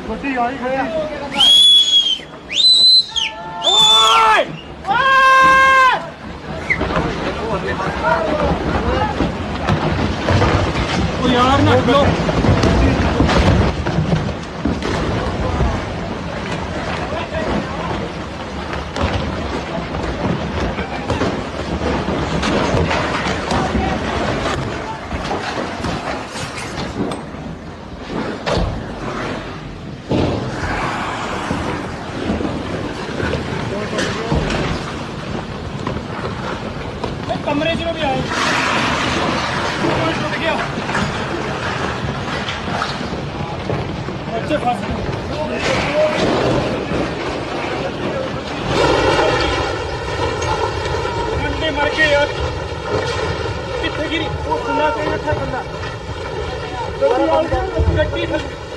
ਗੱਡੀ ਆਈ ਖੜੀ ਓਏ ਓ ਯਾਰ ਨਾ ਲੋ कमरे च भी आए टूट गया बच्चे फंस गए मर गए यार कितने गिरी वो खुला कहीं अच्छा खुला गड्डी